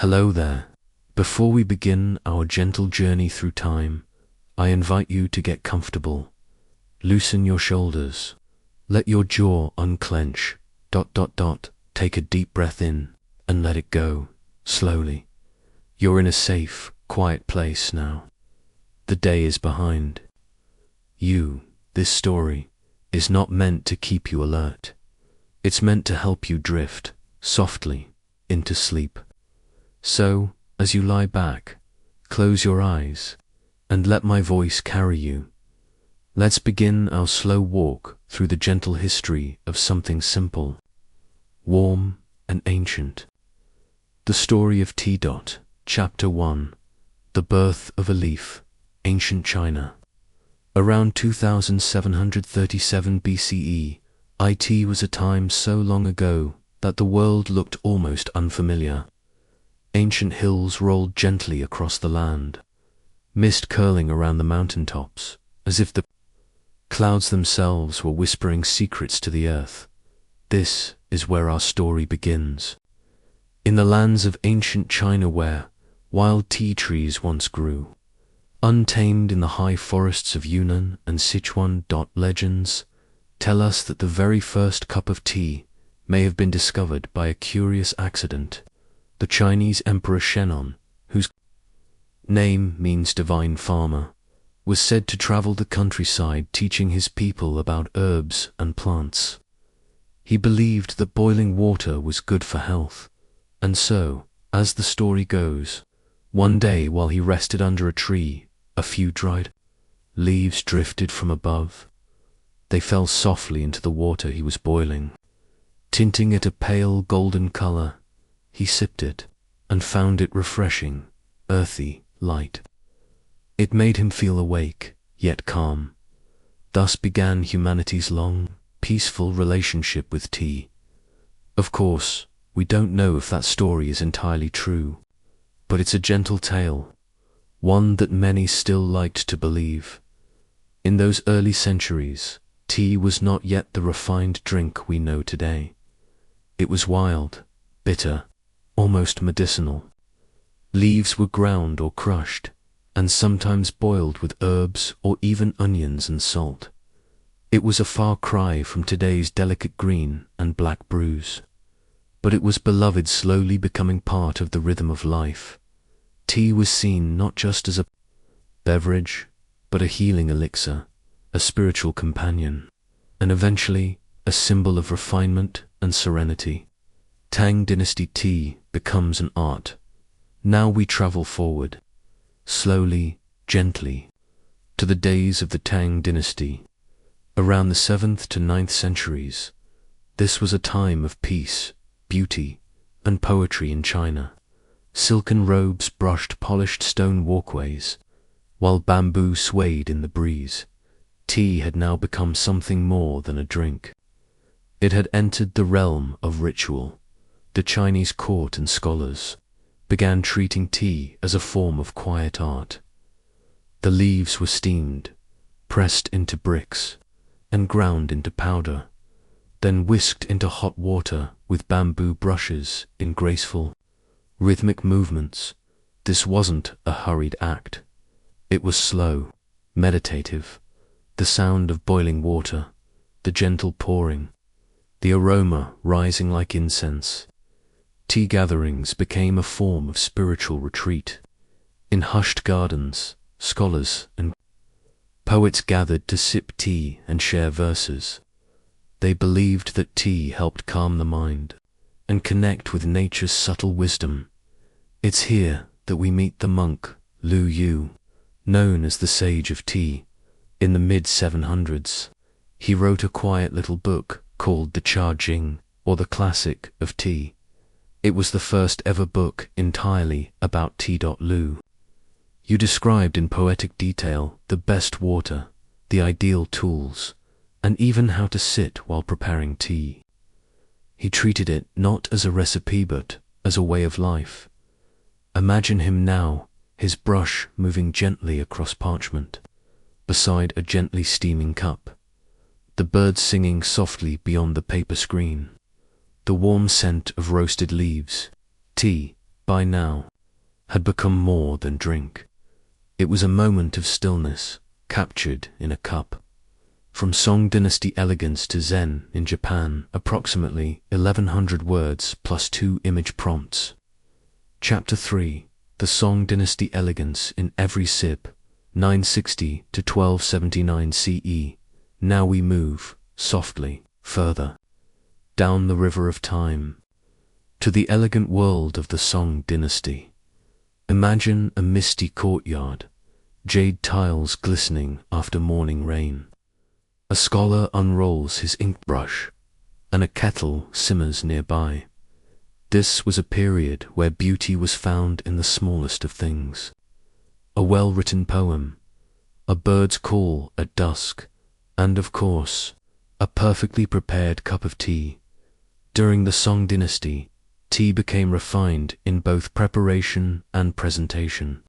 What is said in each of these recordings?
Hello there. Before we begin our gentle journey through time, I invite you to get comfortable. Loosen your shoulders. Let your jaw unclench. Take a deep breath in and let it go, slowly. You're in a safe, quiet place now. The day is behind you. This story is not meant to keep you alert. It's meant to help you drift softly into sleep. So, as you lie back, close your eyes and let my voice carry you. Let's begin our slow walk through the gentle history of something simple, warm and ancient. The story of T. Chapter 1. The Birth of a Leaf, Ancient China. Around 2737 BCE, it was a time so long ago that the world looked almost unfamiliar. Ancient hills rolled gently across the land, mist curling around the mountaintops, as if the clouds themselves were whispering secrets to the earth. This is where our story begins. In the lands of ancient China where wild tea trees once grew, untamed in the high forests of Yunnan and Sichuan. Legends tell us that the very first cup of tea may have been discovered by a curious accident. The Chinese Emperor Shenong, whose name means divine farmer, was said to travel the countryside teaching his people about herbs and plants. He believed that boiling water was good for health, and so, as the story goes, one day while he rested under a tree, a few dried leaves drifted from above. They fell softly into the water he was boiling, tinting it a pale golden color. He sipped it and found it refreshing, earthy, light. It made him feel awake, yet calm. Thus began humanity's long, peaceful relationship with tea. Of course, we don't know if that story is entirely true, but it's a gentle tale, one that many still liked to believe. In those early centuries, tea was not yet the refined drink we know today. It was wild, bitter, almost medicinal. Leaves were ground or crushed, and sometimes boiled with herbs or even onions and salt. It was a far cry from today's delicate green and black brews, but it was beloved, slowly becoming part of the rhythm of life. Tea was seen not just as a beverage, but a healing elixir, a spiritual companion, and eventually a symbol of refinement and serenity. Tang Dynasty tea becomes an art. Now we travel forward, slowly, gently, to the days of the Tang Dynasty. Around the 7th to 9th centuries, this was a time of peace, beauty, and poetry in China. Silken robes brushed polished stone walkways, while bamboo swayed in the breeze. Tea had now become something more than a drink. It had entered the realm of ritual. The Chinese court and scholars began treating tea as a form of quiet art. The leaves were steamed, pressed into bricks, and ground into powder, then whisked into hot water with bamboo brushes in graceful, rhythmic movements. This wasn't a hurried act. It was slow, meditative. The sound of boiling water, the gentle pouring, the aroma rising like incense. Tea gatherings became a form of spiritual retreat. In hushed gardens, scholars and poets gathered to sip tea and share verses. They believed that tea helped calm the mind and connect with nature's subtle wisdom. It's here that we meet the monk Lu Yu, known as the Sage of Tea. In the mid-700s, he wrote a quiet little book called the Cha Jing, or the Classic of Tea. It was the first ever book entirely about tea. Lu Yu described in poetic detail the best water, the ideal tools, and even how to sit while preparing tea. He treated it not as a recipe but as a way of life. Imagine him now, his brush moving gently across parchment, beside a gently steaming cup, the birds singing softly beyond the paper screen, the warm scent of roasted leaves. Tea, by now, had become more than drink. It was a moment of stillness, captured in a cup. From Song Dynasty elegance to Zen in Japan, approximately 1100 words plus 2 image prompts. Chapter 3. The Song Dynasty elegance in every sip, 960 to 1279 CE. Now we move, softly, further, down the river of time, to the elegant world of the Song Dynasty. Imagine a misty courtyard, jade tiles glistening after morning rain. A scholar unrolls his ink brush, and a kettle simmers nearby. This was a period where beauty was found in the smallest of things. A well-written poem, a bird's call at dusk, and of course, a perfectly prepared cup of tea. During the Song Dynasty, tea became refined in both preparation and presentation.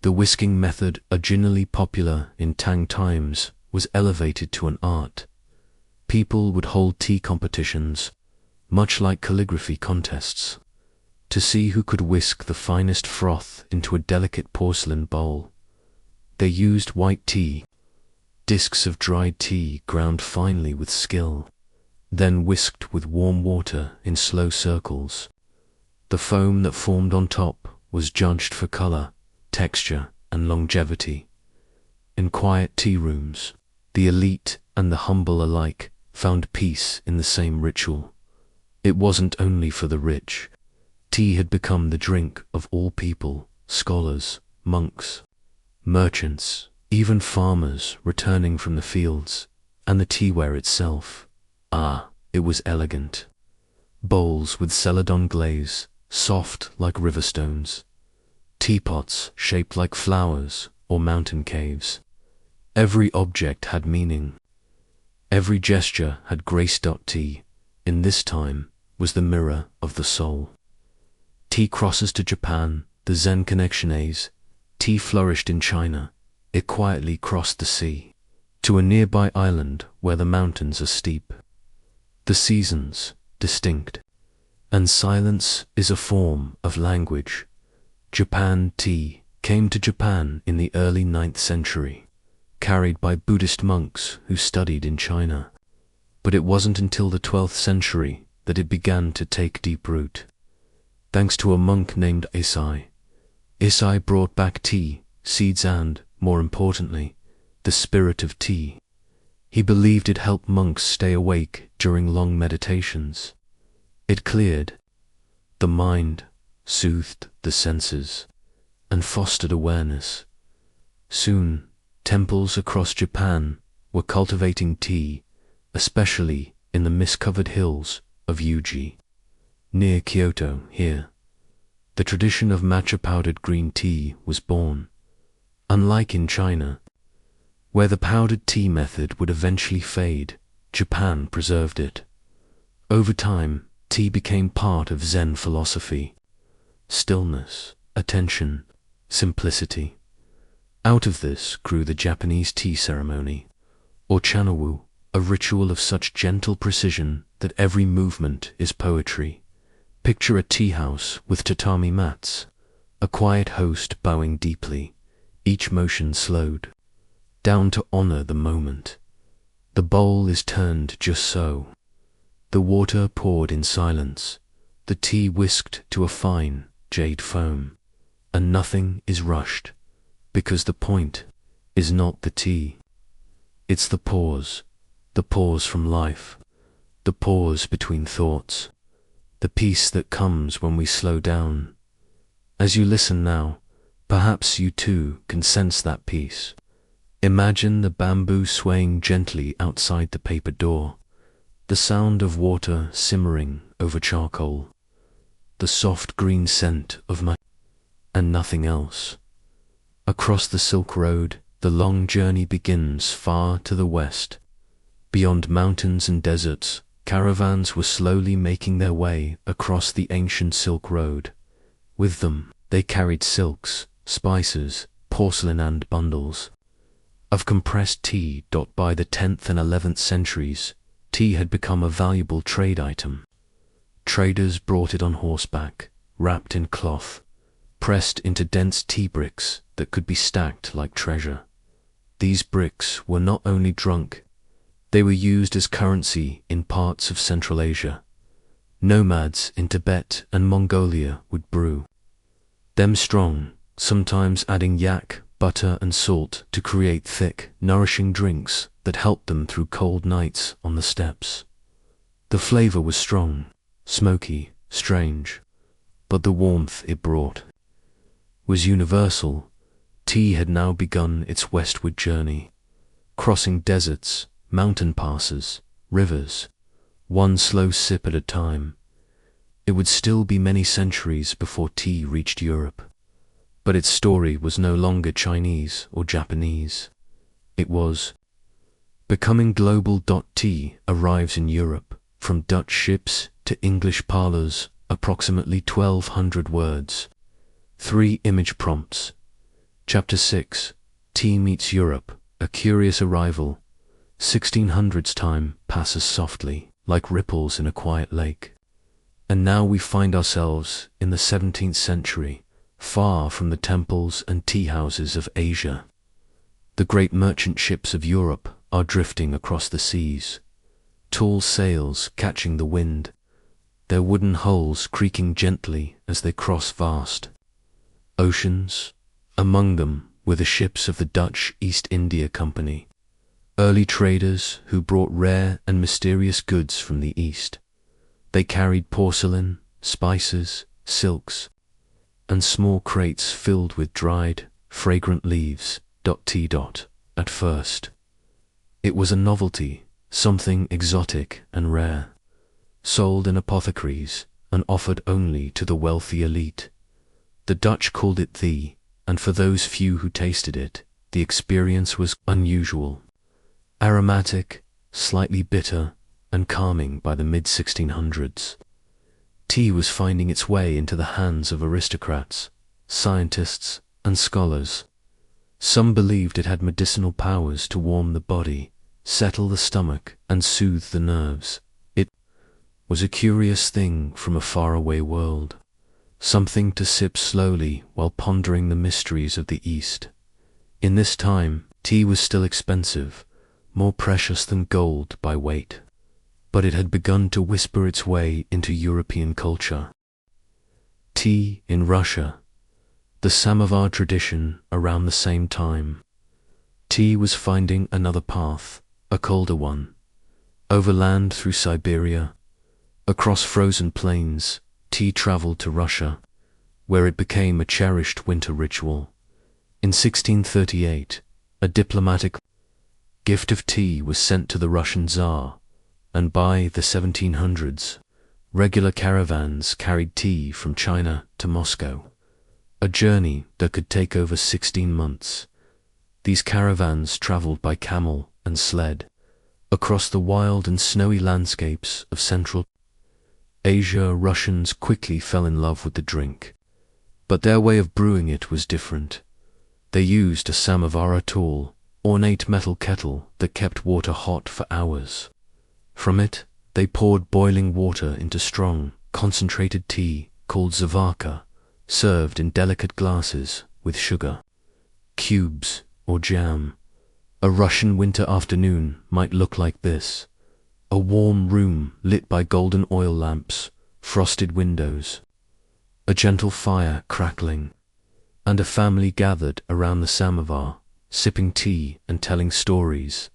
The whisking method, originally popular in Tang times, was elevated to an art. People would hold tea competitions, much like calligraphy contests, to see who could whisk the finest froth into a delicate porcelain bowl. They used white tea, discs of dried tea ground finely with skill, then whisked with warm water in slow circles. The foam that formed on top was judged for color, texture, and longevity. In quiet tea rooms, the elite and the humble alike found peace in the same ritual. It wasn't only for the rich. Tea had become the drink of all people, scholars, monks, merchants, even farmers returning from the fields, and the teaware itself. Ah, it was elegant. Bowls with celadon glaze, soft like river stones. Teapots shaped like flowers or mountain caves. Every object had meaning. Every gesture had grace. Tea, in this time, was the mirror of the soul. Tea crosses to Japan, the Zen connectiones. Tea flourished in China. It quietly crossed the sea, to a nearby island where the mountains are steep. The seasons, distinct. And silence is a form of language. Japan tea came to Japan in the early 9th century, carried by Buddhist monks who studied in China. But it wasn't until the 12th century that it began to take deep root. Thanks to a monk named Issai. Issai brought back tea, seeds and, more importantly, the spirit of tea. He believed it helped monks stay awake during long meditations. It cleared the mind, soothed the senses, and fostered awareness. Soon, temples across Japan were cultivating tea, especially in the mist-covered hills of Uji, near Kyoto. Here, the tradition of matcha-powdered green tea was born. Unlike in China, where the powdered tea method would eventually fade, Japan preserved it. Over time, tea became part of Zen philosophy. Stillness, attention, simplicity. Out of this grew the Japanese tea ceremony, or chanowu, a ritual of such gentle precision that every movement is poetry. Picture a tea house with tatami mats, a quiet host bowing deeply, each motion slowed, down to honor the moment. The bowl is turned just so. The water poured in silence, the tea whisked to a fine, jade foam, and nothing is rushed, because the point is not the tea. It's the pause from life, the pause between thoughts, the peace that comes when we slow down. As you listen now, perhaps you too can sense that peace. Imagine the bamboo swaying gently outside the paper door, the sound of water simmering over charcoal, the soft green scent of matcha, and nothing else. Across the Silk Road, the long journey begins far to the west. Beyond mountains and deserts, caravans were slowly making their way across the ancient Silk Road. With them, they carried silks, spices, porcelain and bundles of compressed tea. By the 10th and 11th centuries, tea had become a valuable trade item. Traders brought it on horseback, wrapped in cloth, pressed into dense tea bricks that could be stacked like treasure. These bricks were not only drunk, they were used as currency in parts of Central Asia. Nomads in Tibet and Mongolia would brew them strong, sometimes adding yak, butter and salt to create thick, nourishing drinks that helped them through cold nights on the steppes. The flavor was strong, smoky, strange, but the warmth it brought was universal. Tea had now begun its westward journey, crossing deserts, mountain passes, rivers, one slow sip at a time. It would still be many centuries before tea reached Europe, but its story was no longer Chinese or Japanese. It was becoming global. Tea arrives in Europe, from Dutch ships to English parlors, approximately 1,200 words. 3 image prompts. Chapter 6, Tea Meets Europe, A Curious Arrival. 1600s time passes softly, like ripples in a quiet lake. And now we find ourselves in the 17th century, far from the temples and tea houses of Asia. The great merchant ships of Europe are drifting across the seas, tall sails catching the wind, their wooden hulls creaking gently as they cross vast oceans. Among them were the ships of the Dutch East India Company, early traders who brought rare and mysterious goods from the East. They carried porcelain, spices, silks, and small crates filled with dried, fragrant leaves. At first, it was a novelty, something exotic and rare, sold in apothecaries and offered only to the wealthy elite. The Dutch called it thee, and for those few who tasted it, the experience was unusual. Aromatic, slightly bitter, and calming. By the mid-1600s, tea was finding its way into the hands of aristocrats, scientists, and scholars. Some believed it had medicinal powers to warm the body, settle the stomach, and soothe the nerves. It was a curious thing from a faraway world, something to sip slowly while pondering the mysteries of the East. In this time, tea was still expensive, more precious than gold by weight, but it had begun to whisper its way into European culture. Tea in Russia, the samovar tradition around the same time. Tea was finding another path, a colder one. Overland through Siberia, across frozen plains, tea traveled to Russia, where it became a cherished winter ritual. In 1638, a diplomatic gift of tea was sent to the Russian Tsar, and by the 1700s, regular caravans carried tea from China to Moscow, a journey that could take over 16 months. These caravans traveled by camel and sled, across the wild and snowy landscapes of Central Asia. Russians quickly fell in love with the drink, but their way of brewing it was different. They used a samovar, a tall, ornate metal kettle that kept water hot for hours. From it, they poured boiling water into strong, concentrated tea called zavaka, served in delicate glasses with sugar, cubes, or jam. A Russian winter afternoon might look like this: a warm room lit by golden oil lamps, frosted windows, a gentle fire crackling, and a family gathered around the samovar, sipping tea and telling stories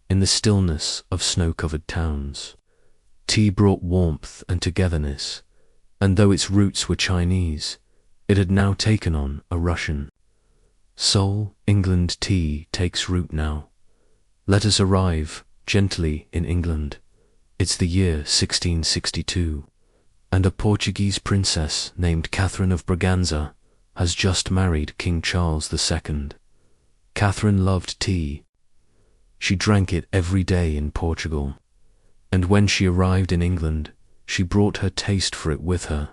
in the stillness of snow-covered towns. Tea brought warmth and togetherness, and though its roots were Chinese, it had now taken on a Russian soul. England tea takes root now. Let us arrive gently in England. It's the year 1662, and a Portuguese princess named Catherine of Braganza has just married King Charles II. Catherine loved tea. She drank it every day in Portugal, and when she arrived in England, she brought her taste for it with her.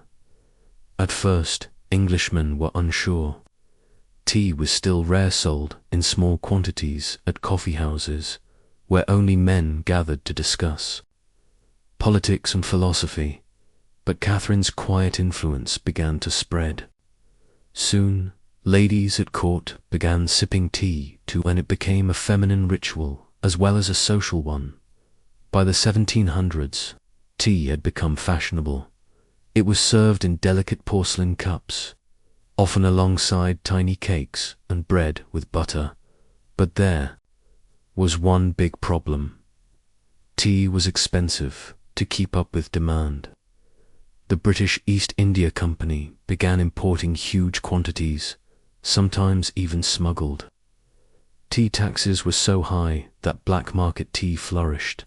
At first, Englishmen were unsure. Tea was still rare, sold in small quantities at coffee houses, where only men gathered to discuss politics and philosophy. But Catherine's quiet influence began to spread. Soon, ladies at court began sipping tea too, and it became a feminine ritual as well as a social one. By the 1700s, tea had become fashionable. It was served in delicate porcelain cups, often alongside tiny cakes and bread with butter. But there was one big problem. Tea was expensive to keep up with demand. The British East India Company began importing huge quantities, sometimes even smuggled. Tea taxes were so high that black market tea flourished.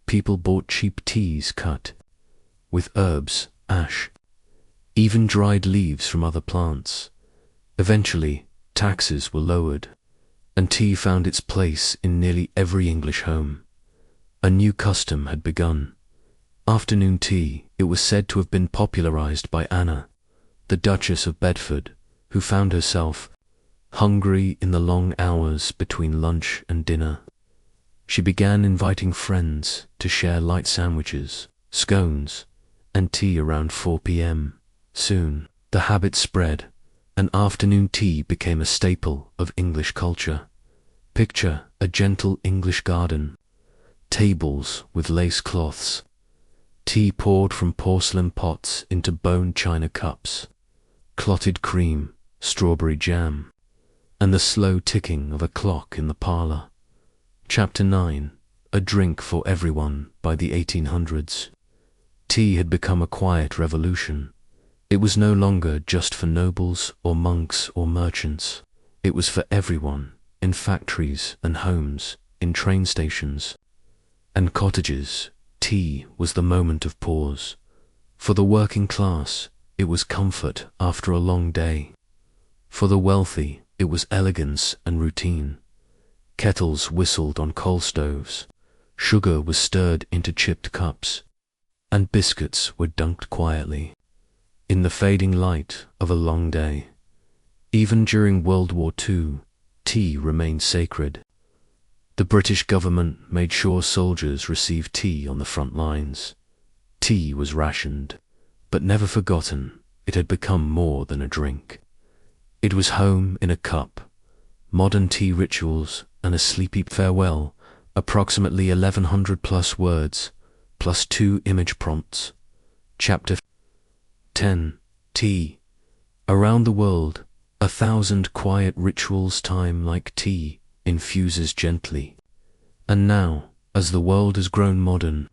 People bought cheap teas cut with herbs, ash, even dried leaves from other plants. Eventually, taxes were lowered, and tea found its place in nearly every English home. A new custom had begun. Afternoon tea. It was said to have been popularized by Anna, the Duchess of Bedford, who found herself hungry in the long hours between lunch and dinner. She began inviting friends to share light sandwiches, scones, and tea around 4 p.m. Soon, the habit spread, and afternoon tea became a staple of English culture. Picture a gentle English garden, tables with lace cloths, tea poured from porcelain pots into bone china cups, clotted cream, strawberry jam, and the slow ticking of a clock in the parlour. Chapter 9. A drink for everyone. By the 1800s, tea had become a quiet revolution. It was no longer just for nobles or monks or merchants. It was for everyone, in factories and homes, in train stations and cottages. Tea was the moment of pause. For the working class, it was comfort after a long day. For the wealthy, it was elegance and routine. Kettles whistled on coal stoves, sugar was stirred into chipped cups, and biscuits were dunked quietly in the fading light of a long day. Even during World War II, tea remained sacred. The British government made sure soldiers received tea on the front lines. Tea was rationed, but never forgotten. It had become more than a drink. It was home in a cup, modern tea rituals, and a sleepy farewell, approximately 1100 plus words, plus 2 image prompts. Chapter 10. Tea. Around the world, 1,000 quiet rituals. Time like tea infuses gently. And now, as the world has grown modern,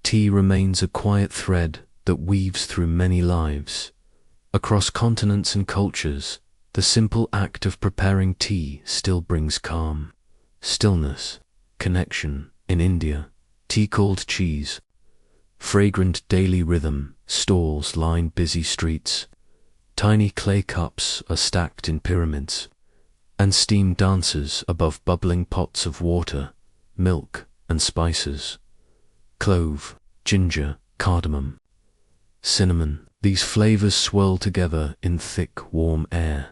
tea remains a quiet thread that weaves through many lives. Across continents and cultures, the simple act of preparing tea still brings calm, stillness, connection. In India, tea called cheese. Fragrant daily rhythm. Stalls line busy streets. Tiny clay cups are stacked in pyramids, and steam dances above bubbling pots of water, milk, and spices. Clove, ginger, cardamom, cinnamon. These flavors swirl together in thick, warm air.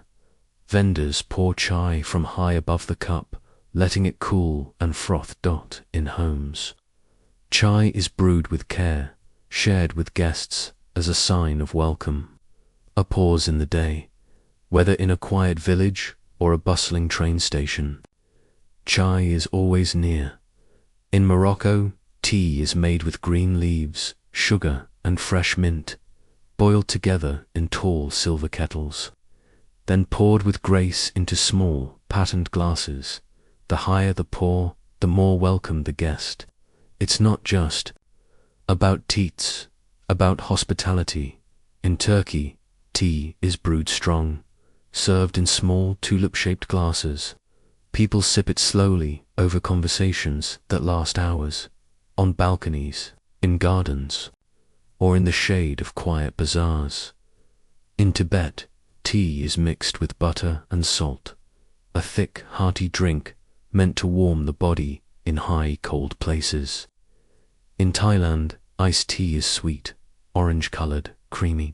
Vendors pour chai from high above the cup, letting it cool and froth. In homes, chai is brewed with care, shared with guests as a sign of welcome. A pause in the day, whether in a quiet village or a bustling train station, chai is always near. In Morocco, tea is made with green leaves, sugar, and fresh mint, boiled together in tall silver kettles, then poured with grace into small, patterned glasses. The higher the pour, the more welcome the guest. It's not just about teats, about hospitality. In Turkey, tea is brewed strong, served in small tulip-shaped glasses. People sip it slowly over conversations that last hours, on balconies, in gardens, or in the shade of quiet bazaars. In Tibet, tea is mixed with butter and salt, a thick, hearty drink meant to warm the body in high, cold places. In Thailand, iced tea is sweet, orange-colored, creamy.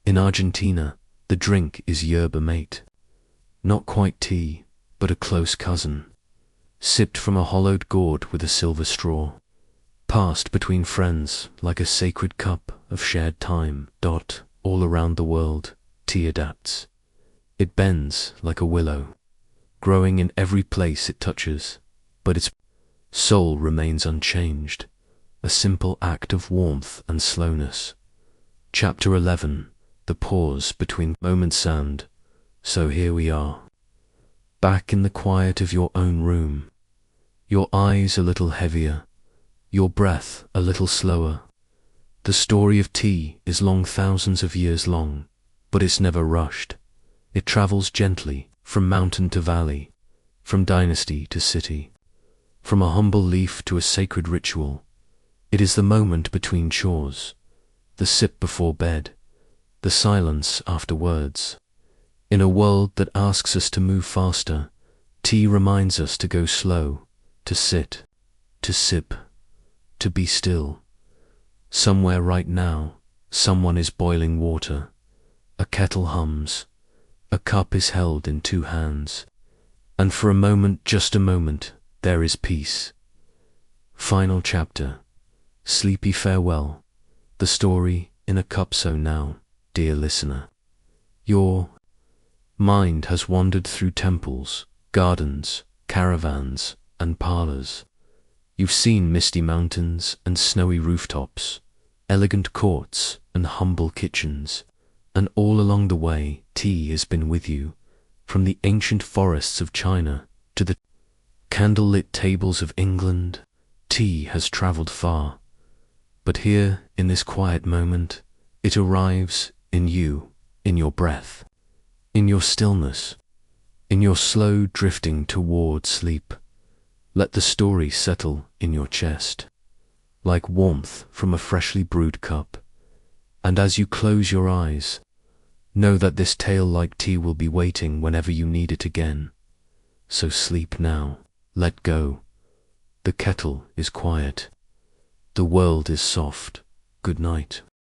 In Argentina, the drink is yerba mate. Not quite tea, but a close cousin. Sipped from a hollowed gourd with a silver straw. Passed between friends like a sacred cup of shared time. All around the world, tea adapts. It bends like a willow, growing in every place it touches, but its soul remains unchanged, a simple act of warmth and slowness. Chapter 11. The pause between moments. And so here we are, back in the quiet of your own room, your eyes a little heavier, your breath a little slower. The story of tea is long, thousands of years long, but it's never rushed. It travels gently from mountain to valley, from dynasty to city, from a humble leaf to a sacred ritual. It is the moment between chores, the sip before bed, the silence after words. In a world that asks us to move faster, tea reminds us to go slow, to sit, to sip, to be still. Somewhere right now, someone is boiling water. A kettle hums. A cup is held in two hands. And for a moment, just a moment, there is peace. Final chapter. Sleepy farewell. The story in a cup. So now, dear listener, your mind has wandered through temples, gardens, caravans, and parlors. You've seen misty mountains and snowy rooftops, elegant courts and humble kitchens, and all along the way, tea has been with you, from the ancient forests of China to the candlelit tables of England. Tea has traveled far, but here, in this quiet moment, it arrives in you, in your breath, in your stillness, in your slow drifting toward sleep. Let the story settle in your chest, like warmth from a freshly brewed cup. And as you close your eyes, know that this tale like tea will be waiting whenever you need it again. So sleep now, let go. The kettle is quiet. The world is soft. Good night.